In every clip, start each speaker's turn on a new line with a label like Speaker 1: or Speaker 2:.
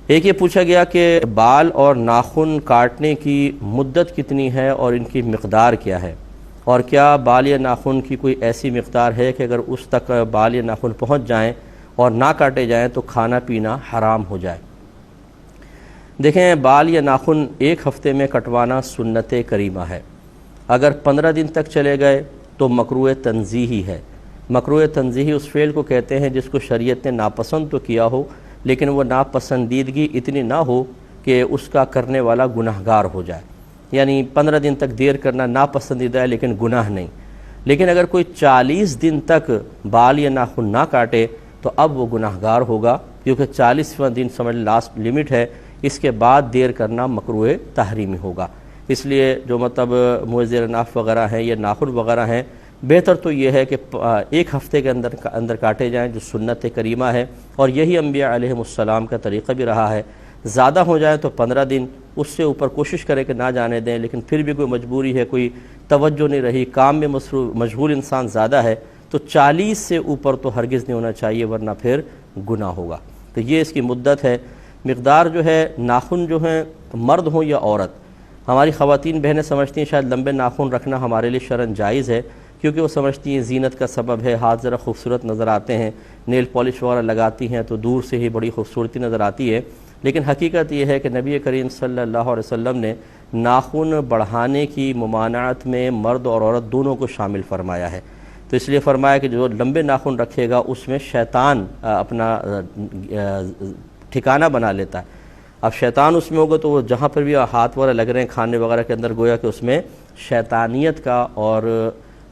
Speaker 1: ایک یہ پوچھا گیا کہ بال اور ناخن کاٹنے کی مدت کتنی ہے اور ان کی مقدار کیا ہے، اور کیا بال یا ناخن کی کوئی ایسی مقدار ہے کہ اگر اس تک بال یا ناخن پہنچ جائیں اور نہ کاٹے جائیں تو کھانا پینا حرام ہو جائے؟ دیکھیں، بال یا ناخن ایک ہفتے میں کٹوانا سنت کریمہ ہے۔ اگر 15 دن تک چلے گئے تو مکروہ تنزیہی ہے۔ مکروہ تنزیہی اس فعل کو کہتے ہیں جس کو شریعت نے ناپسند تو کیا ہو لیکن وہ ناپسندیدگی اتنی نہ ہو کہ اس کا کرنے والا گناہگار ہو جائے۔ یعنی 15 دن تک دیر کرنا ناپسندیدہ ہے لیکن گناہ نہیں۔ لیکن اگر کوئی 40 دن تک بال یا ناخن نہ کاٹے تو اب وہ گناہگار ہوگا، کیونکہ 40واں دن سمجھ لاسٹ لمٹ ہے، اس کے بعد دیر کرنا مکروہ تحریمی ہوگا۔ اس لیے جو موزر ناف وغیرہ ہیں یا ناخن وغیرہ ہیں، بہتر تو یہ ہے کہ ایک ہفتے کے اندر کاٹے جائیں، جو سنت کریمہ ہے، اور یہی انبیاء علیہم السلام کا طریقہ بھی رہا ہے۔ زیادہ ہو جائے تو 15 دن، اس سے اوپر کوشش کریں کہ نہ جانے دیں، لیکن پھر بھی کوئی مجبوری ہے، کوئی توجہ نہیں رہی، کام میں مشغول انسان زیادہ ہے، تو 40 سے اوپر تو ہرگز نہیں ہونا چاہیے، ورنہ پھر گناہ ہوگا۔ تو یہ اس کی مدت ہے۔ مقدار جو ہے، ناخن جو ہیں مرد ہوں یا عورت، ہماری خواتین بہنیں سمجھتی ہیں شاید لمبے ناخن رکھنا ہمارے لیے شرعاً جائز ہے، کیونکہ وہ سمجھتی ہیں زینت کا سبب ہے، ہاتھ ذرا خوبصورت نظر آتے ہیں، نیل پالش وغیرہ لگاتی ہیں تو دور سے ہی بڑی خوبصورتی نظر آتی ہے۔ لیکن حقیقت یہ ہے کہ نبی کریم صلی اللہ علیہ وسلم نے ناخن بڑھانے کی ممانعت میں مرد اور عورت دونوں کو شامل فرمایا ہے۔ تو اس لیے فرمایا کہ جو لمبے ناخن رکھے گا اس میں شیطان اپنا ٹھکانہ بنا لیتا ہے۔ اب شیطان اس میں ہوگا تو وہ جہاں پر بھی ہاتھ وغیرہ لگ رہے ہیں کھانے وغیرہ کے اندر، گویا کہ اس میں شیطانیت کا اور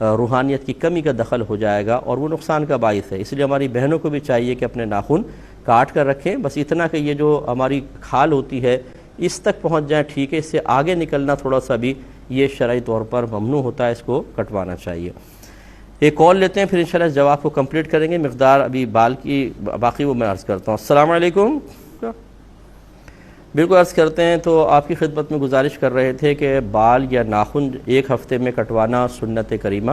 Speaker 1: روحانیت کی کمی کا دخل ہو جائے گا اور وہ نقصان کا باعث ہے۔ اس لیے ہماری بہنوں کو بھی چاہیے کہ اپنے ناخن کاٹ کر رکھیں، بس اتنا کہ یہ جو ہماری کھال ہوتی ہے اس تک پہنچ جائیں، ٹھیک ہے، اس سے آگے نکلنا تھوڑا سا بھی یہ شرعی طور پر ممنوع ہوتا ہے، اس کو کٹوانا چاہیے۔ ایک کال لیتے ہیں، پھر انشاءاللہ اس جواب کو کمپلیٹ کریں گے۔ مقدار ابھی بال کی باقی وہ میں عرض کرتا ہوں۔ السلام علیکم۔ بالکل عرض کرتے ہیں، تو آپ کی خدمت میں گزارش کر رہے تھے کہ بال یا ناخن ایک ہفتے میں کٹوانا سنت کریمہ،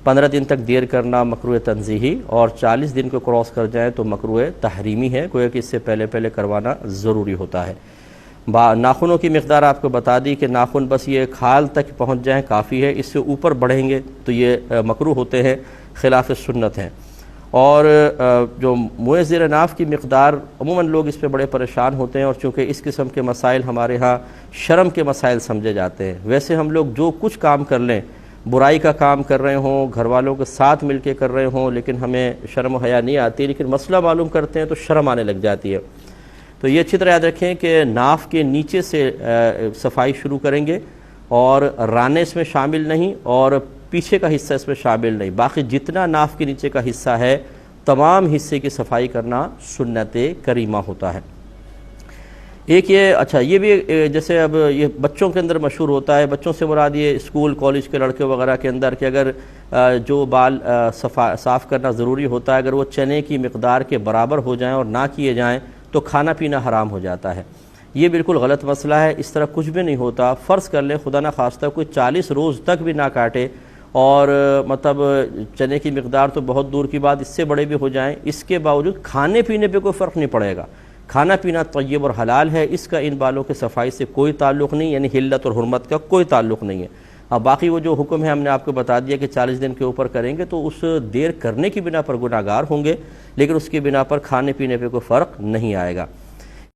Speaker 1: 15 دن تک دیر کرنا مکروہ تنزیہی، اور 40 دن کو کراس کر جائیں تو مکروہ تحریمی ہے، گویا کہ اس سے پہلے کروانا ضروری ہوتا ہے۔ ناخنوں کی مقدار آپ کو بتا دی کہ ناخن بس یہ کھال تک پہنچ جائیں کافی ہے، اس سے اوپر بڑھیں گے تو یہ مکروہ ہوتے ہیں، خلاف سنت ہیں۔ اور جو موزر ناف کی مقدار، عموماً لوگ اس پہ بڑے پریشان ہوتے ہیں، اور چونکہ اس قسم کے مسائل ہمارے ہاں شرم کے مسائل سمجھے جاتے ہیں۔ ویسے ہم لوگ جو کچھ کام کر لیں، برائی کا کام کر رہے ہوں، گھر والوں کے ساتھ مل کے کر رہے ہوں، لیکن ہمیں شرم و حیا نہیں آتی، لیکن مسئلہ معلوم کرتے ہیں تو شرم آنے لگ جاتی ہے۔ تو یہ اچھی طرح یاد رکھیں کہ ناف کے نیچے سے صفائی شروع کریں گے، اور رانے اس میں شامل نہیں اور پیچھے کا حصہ اس میں شامل نہیں، باقی جتنا ناف کے نیچے کا حصہ ہے تمام حصے کی صفائی کرنا سنت کریمہ ہوتا ہے۔ ایک یہ بھی جیسے اب یہ بچوں کے اندر مشہور ہوتا ہے، بچوں سے مراد یہ اسکول کالج کے لڑکے وغیرہ کے اندر، کہ اگر جو بال صاف کرنا ضروری ہوتا ہے، اگر وہ چنے کی مقدار کے برابر ہو جائیں اور نہ کیے جائیں تو کھانا پینا حرام ہو جاتا ہے۔ یہ بالکل غلط مسئلہ ہے، اس طرح کچھ بھی نہیں ہوتا۔ فرض کر لیں خدا نہ خواستہ کوئی 40 روز تک بھی نہ کاٹے، اور چنے کی مقدار تو بہت دور کی بات، اس سے بڑے بھی ہو جائیں، اس کے باوجود کھانے پینے پہ کوئی فرق نہیں پڑے گا۔ کھانا پینا طیب اور حلال ہے، اس کا ان بالوں کے صفائی سے کوئی تعلق نہیں، یعنی حلت اور حرمت کا کوئی تعلق نہیں ہے۔ اب باقی وہ جو حکم ہے ہم نے آپ کو بتا دیا کہ 40 دن کے اوپر کریں گے تو اس دیر کرنے کی بنا پر گناہگار ہوں گے، لیکن اس کی بنا پر کھانے پینے پہ کوئی فرق نہیں آئے گا۔